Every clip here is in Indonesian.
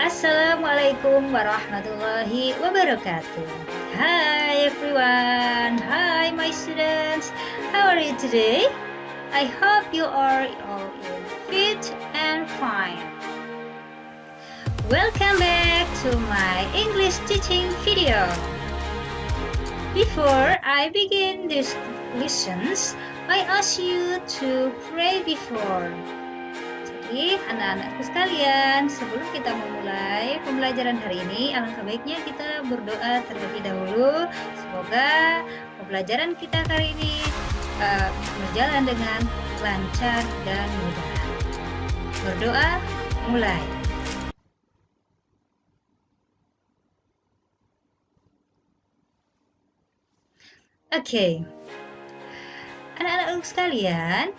Assalamualaikum warahmatullahi wabarakatuh. Hi everyone. Hi my students. How are you today? I hope you are all fit and fine. Welcome back to my English teaching video. Before I begin these lessons, I ask you to pray before. Jadi anak-anakku sekalian, sebelum kita memulai pembelajaran hari ini, alangkah baiknya kita berdoa terlebih dahulu. Semoga pembelajaran kita kali ini berjalan dengan lancar dan mudah. Berdoa, mulai. Oke. Anak-anakku sekalian,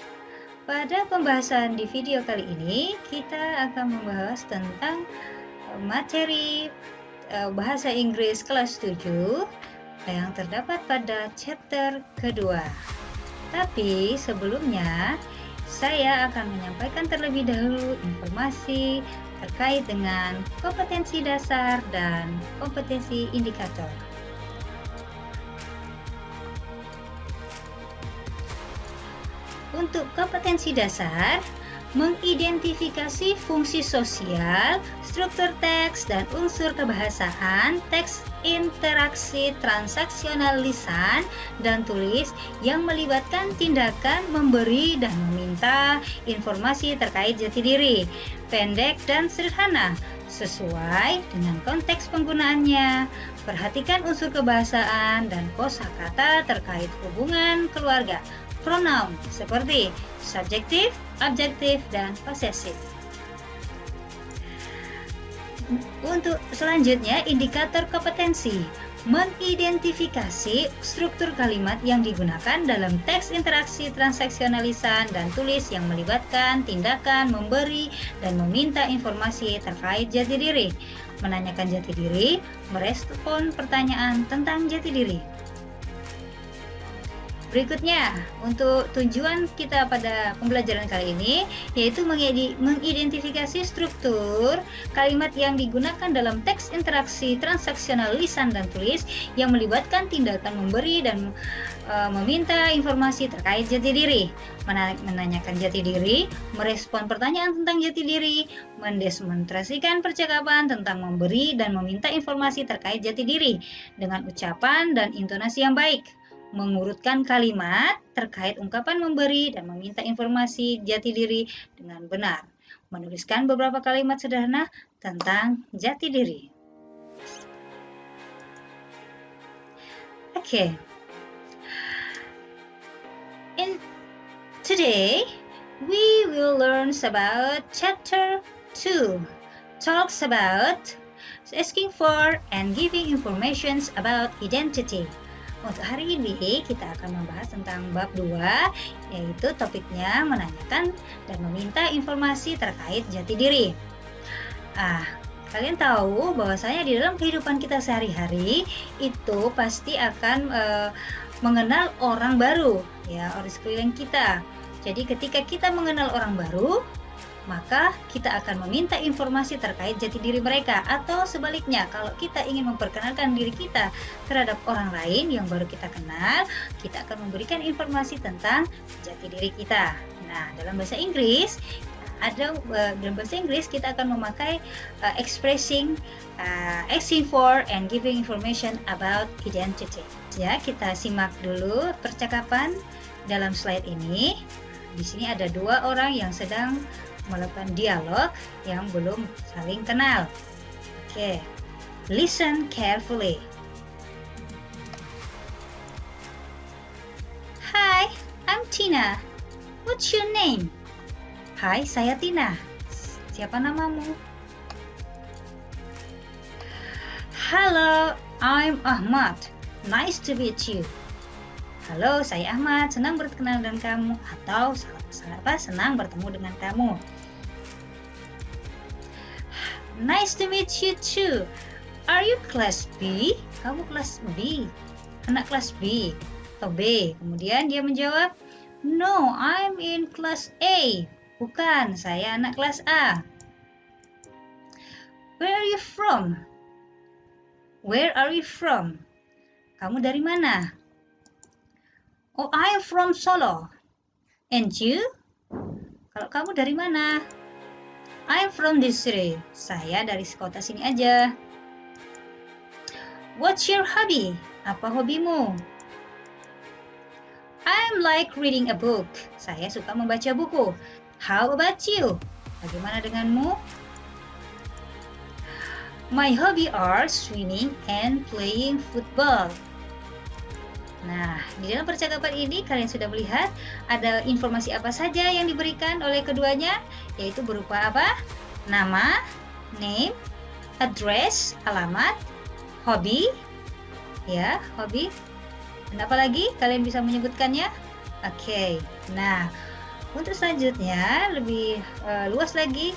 pada pembahasan di video kali ini, kita akan membahas tentang materi bahasa Inggris kelas 7 yang terdapat pada chapter kedua. Tapi sebelumnya, saya akan menyampaikan terlebih dahulu informasi terkait dengan kompetensi dasar dan kompetensi indikator. Untuk kompetensi dasar, mengidentifikasi fungsi sosial, struktur teks, dan unsur kebahasaan, teks interaksi transaksional lisan dan tulis yang melibatkan tindakan memberi dan meminta informasi terkait jati diri, pendek dan sederhana, sesuai dengan konteks penggunaannya. Perhatikan unsur kebahasaan dan kosakata terkait hubungan keluarga, pronoun seperti subjektif, objektif, dan posesif. Untuk selanjutnya, indikator kompetensi. Mengidentifikasi struktur kalimat yang digunakan dalam teks interaksi transaksional lisan dan tulis yang melibatkan tindakan memberi dan meminta informasi terkait jati diri, menanyakan jati diri, merespon pertanyaan tentang jati diri. Berikutnya, untuk tujuan kita pada pembelajaran kali ini, yaitu mengidentifikasi struktur kalimat yang digunakan dalam teks interaksi transaksional lisan dan tulis yang melibatkan tindakan memberi dan meminta informasi terkait jati diri, menanyakan jati diri, merespon pertanyaan tentang jati diri, mendemonstrasikan percakapan tentang memberi dan meminta informasi terkait jati diri dengan ucapan dan intonasi yang baik, mengurutkan kalimat terkait ungkapan memberi dan meminta informasi jati diri dengan benar, menuliskan beberapa kalimat sederhana tentang jati diri. Okay. Today we will learn about chapter 2. Talks about asking for and giving information about identity. Untuk hari ini kita akan membahas tentang bab 2, yaitu topiknya menanyakan dan meminta informasi terkait jati diri. Kalian tahu bahwasanya di dalam kehidupan kita sehari-hari itu pasti akan mengenal orang baru, ya, orang sekeliling kita. Jadi ketika kita mengenal orang baru, maka kita akan meminta informasi terkait jati diri mereka, atau sebaliknya, kalau kita ingin memperkenalkan diri kita terhadap orang lain yang baru kita kenal, kita akan memberikan informasi tentang jati diri kita. Nah, dalam bahasa Inggris kita akan memakai asking for and giving information about identity. Ya, kita simak dulu percakapan dalam slide ini. Di sini ada dua orang yang sedang melakukan dialog yang belum saling kenal. Oke, listen carefully. Hi, I'm Tina. What's your name? Hai, saya Tina. Siapa namamu? Hello, I'm Ahmad. Nice to meet you. Halo, saya Ahmad. Senang berkenal dengan kamu. Atau senang bertemu dengan kamu. Nice to meet you too. Are you class B? Kamu kelas B. Anak kelas B atau B. Kemudian dia menjawab, no, I'm in class A. Bukan, saya anak kelas A. Where are you from? Where are you from? Kamu dari mana? Oh, I am from Solo. And you? Kalau kamu dari mana? I am from this city. Saya dari kota sini aja. What's your hobby? Apa hobimu? I'm like reading a book. Saya suka membaca buku. How about you? Bagaimana denganmu? My hobby are swimming and playing football. Nah, di dalam percakapan ini kalian sudah melihat ada informasi apa saja yang diberikan oleh keduanya, yaitu berupa apa? Nama, name, address, alamat, hobi, ya, hobi. Dan apa lagi? Kalian bisa menyebutkannya? Oke. Nah, untuk selanjutnya lebih luas lagi,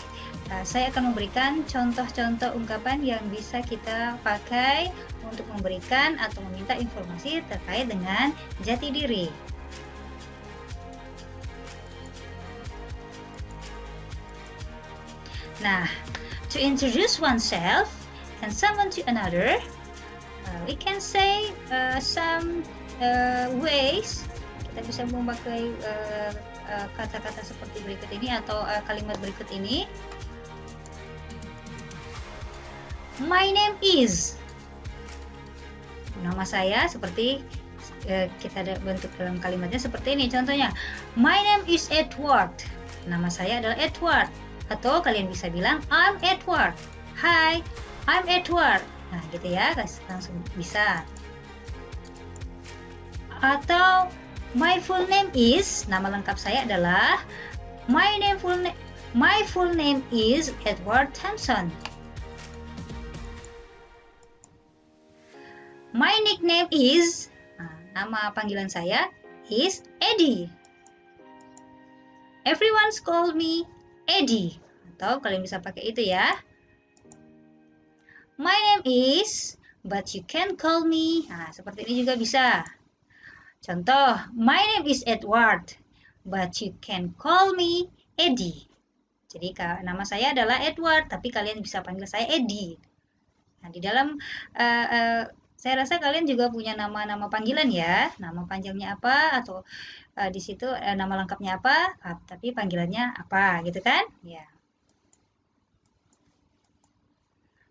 saya akan memberikan contoh-contoh ungkapan yang bisa kita pakai untuk memberikan atau meminta informasi terkait dengan jati diri. Nah, to introduce oneself and someone to another, we can say some ways. Kita bisa memakai kata-kata seperti berikut ini atau kalimat berikut ini. My name is. Nama saya seperti kita ada bentuk dalam kalimatnya seperti ini. Contohnya, my name is Edward. Nama saya adalah Edward. Atau kalian bisa bilang, I'm Edward. Hi, I'm Edward. Nah, gitu ya, langsung bisa. Atau my full name is, nama lengkap saya adalah my full name is Edward Thompson. My nickname is, nama panggilan saya is Eddie. Everyone's called me Eddie. Atau kalian bisa pakai itu ya. My name is, but you can call me. Nah, seperti ini juga bisa. Contoh, my name is Edward, but you can call me Eddie. Jadi nama saya adalah Edward, tapi kalian bisa panggil saya Eddie. Nah, di dalam saya rasa kalian juga punya nama-nama panggilan ya, nama panjangnya apa atau di situ nama lengkapnya apa, tapi panggilannya apa, gitu kan? Ya.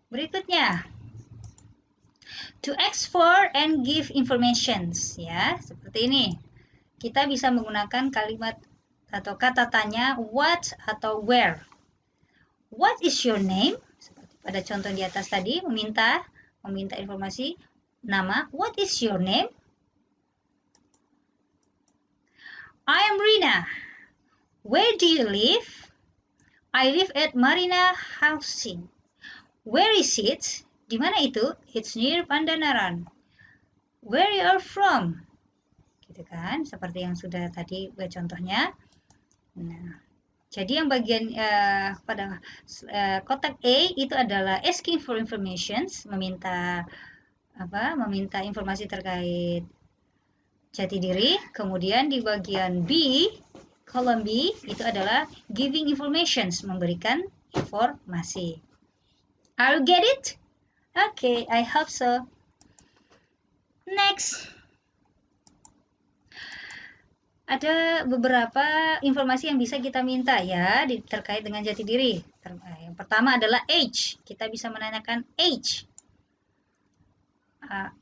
Berikutnya, to ask for and give informations, ya, seperti ini. Kita bisa menggunakan kalimat atau kata tanya what atau where. What is your name? Seperti pada contoh di atas tadi, meminta informasi. Nama, what is your name? I am Rina. Where do you live? I live at Marina Housing. Where is it? Di mana itu? It's near Pandanaran. Where you are from? Gitu kan, seperti yang sudah tadi buat contohnya. Nah, jadi yang bagian pada kotak A itu adalah asking for informations, meminta informasi terkait jati diri. Kemudian di bagian B, kolom B, itu adalah giving informations, memberikan informasi. Are you get it? Okay, I hope so. Next. Ada beberapa informasi yang bisa kita minta ya terkait dengan jati diri. Yang pertama adalah age. Kita bisa menanyakan age.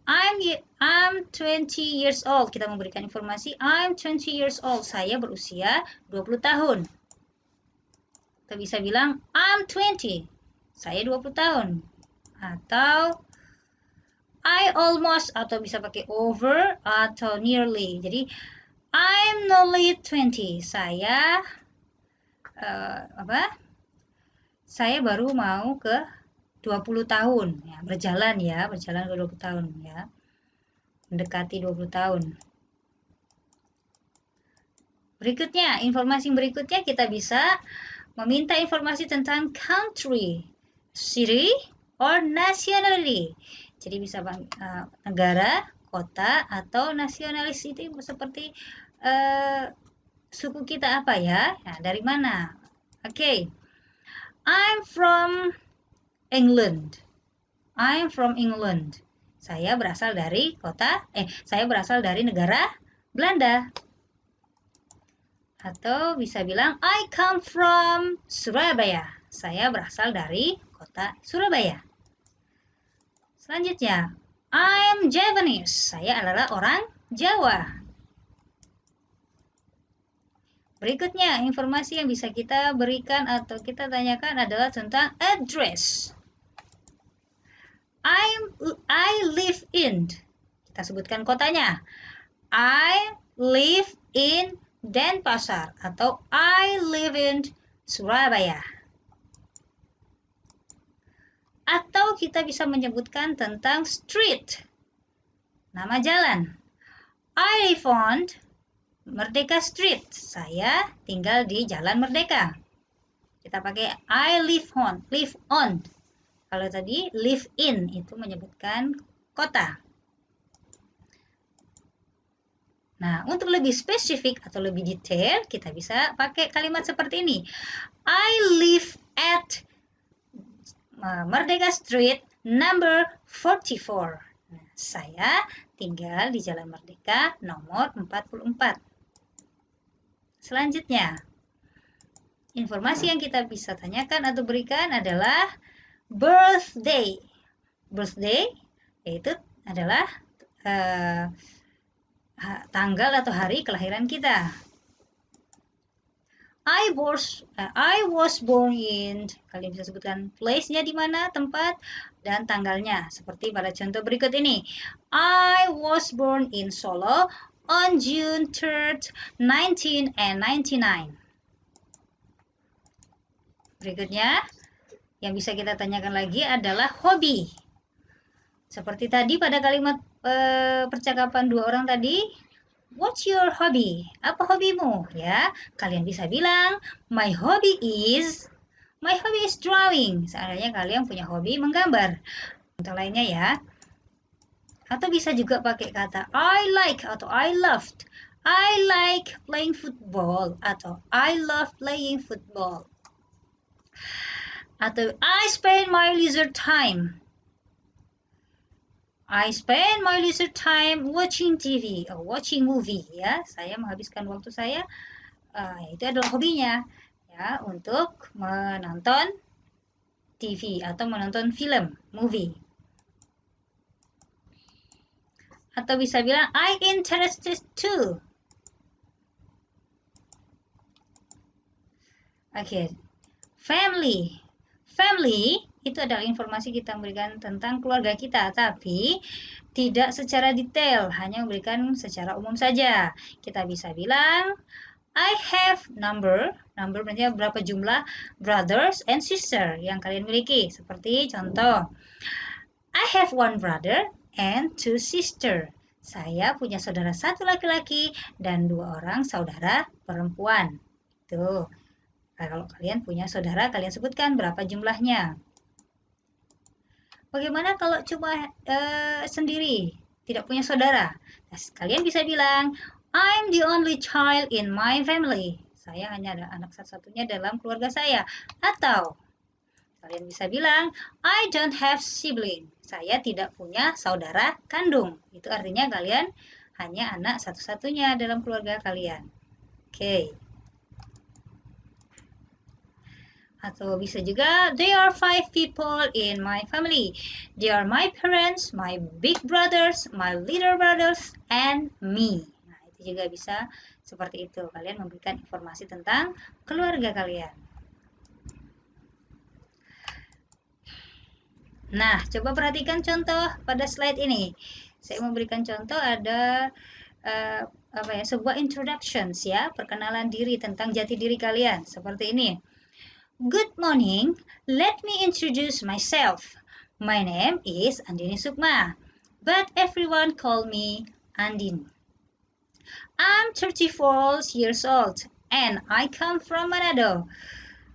I'm 20 years old. Kita memberikan informasi I'm 20 years old. Saya berusia 20 tahun. Kita bisa bilang I'm 20. Saya 20 tahun. Atau I almost, atau bisa pakai over atau nearly. Jadi I'm nearly 20. Saya Saya baru mau ke 20 tahun, ya, berjalan ke 20 tahun ya. Mendekati 20 tahun. Berikutnya, informasi berikutnya kita bisa meminta informasi tentang country, city, or nationality. Jadi bisa negara, kota, atau nationality seperti suku kita apa ya? Nah, dari mana? Oke. I'm from England. I'm from England. Saya berasal dari negara Belanda. Atau bisa bilang I come from Surabaya. Saya berasal dari kota Surabaya. Selanjutnya, I'm Javanese. Saya adalah orang Jawa. Berikutnya, informasi yang bisa kita berikan atau kita tanyakan adalah tentang address. I live in. Kita sebutkan kotanya. I live in Denpasar atau I live in Surabaya. Atau kita bisa menyebutkan tentang street. Nama jalan. I live on Merdeka Street. Saya tinggal di Jalan Merdeka. Kita pakai I live on. Kalau tadi live in itu menyebutkan kota. Nah, untuk lebih spesifik atau lebih detail, kita bisa pakai kalimat seperti ini. I live at Merdeka Street number 44. Nah, saya tinggal di Jalan Merdeka nomor 44. Selanjutnya, informasi yang kita bisa tanyakan atau berikan adalah birthday. Birthday yaitu adalah tanggal atau hari kelahiran kita. I was born in, kalian bisa sebutkan place-nya di mana, tempat, dan tanggalnya. Seperti pada contoh berikut ini. I was born in Solo on June 3rd, 1999. Berikutnya, yang bisa kita tanyakan lagi adalah hobi. Seperti tadi pada kalimat percakapan dua orang tadi, what's your hobby? Apa hobimu? Ya, kalian bisa bilang, my hobby is drawing. Seandainya kalian punya hobi menggambar. Contoh lainnya ya. Atau bisa juga pakai kata I like atau I loved. I like playing football atau I love playing football. Atau I spend my leisure time. I spend my leisure time watching TV or watching movie. Ya, saya menghabiskan waktu saya itu adalah hobinya ya untuk menonton TV atau menonton film, movie. Atau bisa bilang, I interested too. Oke. Family. Family itu adalah informasi kita memberikan tentang keluarga kita, tapi tidak secara detail, hanya memberikan secara umum saja. Kita bisa bilang, I have number berarti berapa jumlah brothers and sister yang kalian miliki. Seperti contoh, I have one brother and two sister. Saya punya saudara satu laki-laki dan 2 orang saudara perempuan. Tuh. Nah, kalau kalian punya saudara, kalian sebutkan berapa jumlahnya. Bagaimana kalau cuma sendiri, tidak punya saudara? Nah, kalian bisa bilang, I'm the only child in my family. Saya hanya ada anak satu-satunya dalam keluarga saya. Atau kalian bisa bilang, I don't have sibling. Saya tidak punya saudara kandung. Itu artinya kalian hanya anak satu-satunya dalam keluarga kalian. Oke. Atau bisa juga, there are 5 people in my family. They are my parents, my big brothers, my little brothers, and me. Nah, itu juga bisa seperti itu. Kalian memberikan informasi tentang keluarga kalian. Nah, coba perhatikan contoh pada slide ini. Saya memberikan contoh ada sebuah introductions ya, perkenalan diri tentang jati diri kalian. Seperti ini. Good morning. Let me introduce myself. My name is Andini Sukma, but everyone call me Andin. I'm 34 years old and I come from Manado.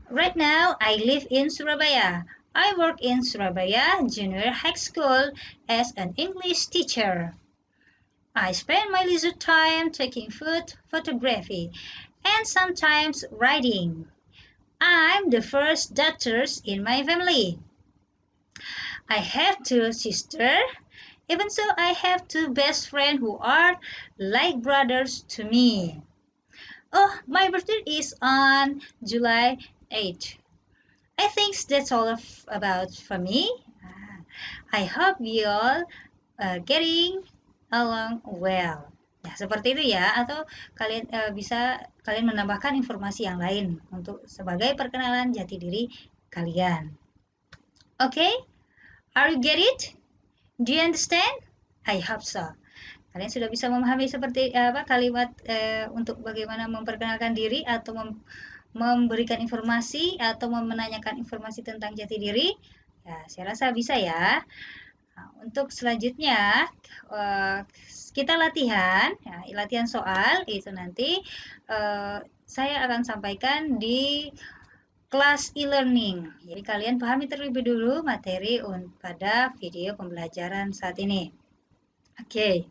Right now, I live in Surabaya. I work in Surabaya Junior High School as an English teacher. I spend my leisure time taking photography and sometimes writing. I'm the first daughter in my family. I have 2 sisters. Even so, I have 2 best friends who are like brothers to me. Oh, my birthday is on July 8th. I think that's all about for me. I hope you all getting along well. Ya, seperti itu ya. Atau kalian bisa kalian menambahkan informasi yang lain untuk sebagai perkenalan jati diri kalian. Okay? Are you get it? Do you understand? I hope so. Kalian sudah bisa memahami seperti apa kalimat untuk bagaimana memperkenalkan diri atau memberikan informasi atau menanyakan informasi tentang jati diri? Ya, saya rasa bisa ya. Nah, untuk selanjutnya kita latihan, ya, latihan soal itu nanti saya akan sampaikan di kelas e-learning. Jadi kalian pahami terlebih dulu materi pada video pembelajaran saat ini. Oke.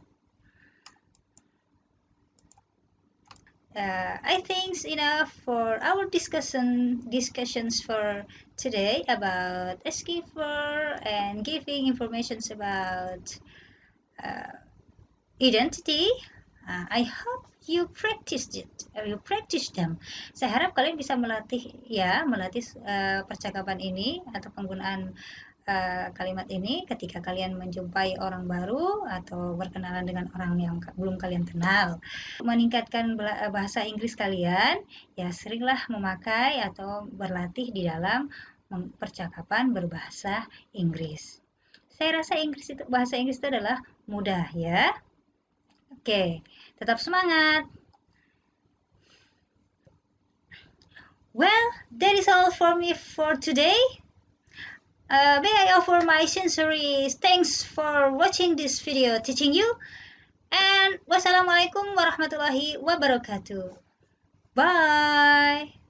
I think enough for our discussions for today about asking for and giving informations about identity. I hope you practice it, you practice them. Saya harap kalian bisa melatih percakapan ini atau penggunaan kalimat ini ketika kalian menjumpai orang baru atau berkenalan dengan orang yang belum kalian kenal. Meningkatkan bahasa Inggris kalian, ya seringlah memakai atau berlatih di dalam percakapan berbahasa Inggris. Saya rasa bahasa Inggris itu adalah mudah ya. Oke, tetap semangat. Well, that is all for me for today. May I offer my sincere thanks for watching this video teaching you, and wassalamualaikum warahmatullahi wabarakatuh. Bye.